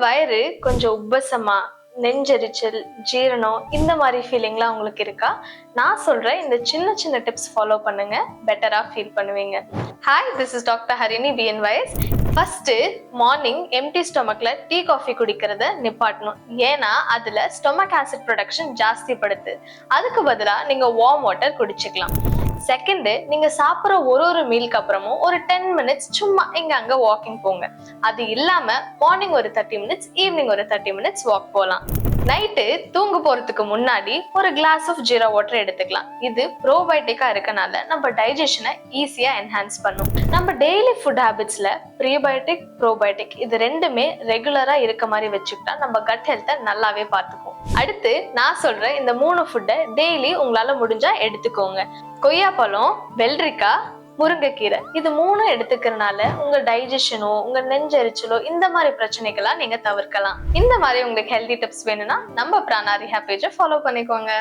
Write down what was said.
வயிறு கொஞ்சம் உப்பசமா, நெஞ்செரிச்சல், ஜீரணம் இந்த மாதிரி ஃபீலிங்லாம் உங்களுக்கு இருக்கா? நான் சொல்ற இந்த சின்ன சின்ன டிப்ஸ் ஃபாலோ பண்ணுங்க, பெட்டரா ஃபீல் பண்ணுவீங்க. Hi, this is doctor Harini BNYS. First morning empty ஸ்டொமக்ல டீ காஃபி குடிக்கிறத நிப்பாட்டணும். ஏன்னா அதுல ஸ்டொமக் ஆசிட் ப்ரொடக்ஷன் ஜாஸ்தி படுத்து. அதுக்கு பதிலா நீங்க வார்ம் வாட்டர் குடிச்சுக்கலாம். செகண்ட், நீங்க சாப்பிட்ற ஒரு மீலுக்கு அப்புறமும் ஒரு 10 மினிட்ஸ் சும்மா இங்க அங்க வாக்கிங் போங்க. அது இல்லாம மார்னிங் ஒரு 30 மினிட்ஸ், ஈவினிங் ஒரு 30 மினிட்ஸ் வாக் போகலாம். நைட்டு தூங்க போறதுக்கு முன்னாடி ஒரு கிளாஸ் ஆஃப் ஜீரா வாட்டர் எடுத்துக்கலாம். இது ப்ரோபயோட்டிக்கா இருக்கனால நம்ம டைஜஷனை ஈஸியா என்ஹான்ஸ் பண்ணும். நம்ம டெய்லி ஃபுட் ஹேபிட்ஸ்ல ப்ரீபயோட்டிக், ப்ரோபயோட்டிக் இது ரெண்டுமே ரெகுலரா இருக்க மாதிரி வச்சுக்கிட்டா நம்ம கட் ஹெல்த்தை நல்லாவே பார்த்துக்கும். அடுத்து நான் சொல்ற இந்த 3 ஃபுட்டை டெய்லி உங்களால முடிஞ்சா எடுத்துக்கோங்க. கொய்யாப்பழம், வெள்ளரிக்காய், முருங்கைக்கீரை இது 3 எடுத்துக்கிறதுனால உங்க டைஜஷனோ, உங்க நெஞ்செரிச்சலோ இந்த மாதிரி பிரச்சனைகளா நீங்க தவிர்க்கலாம். இந்த மாதிரி உங்களுக்கு ஹெல்தி டிப்ஸ் வேணும்னா நம்ம பிராணா ரிஹாப் பேஜை ஃபாலோ பண்ணிக்கோங்க.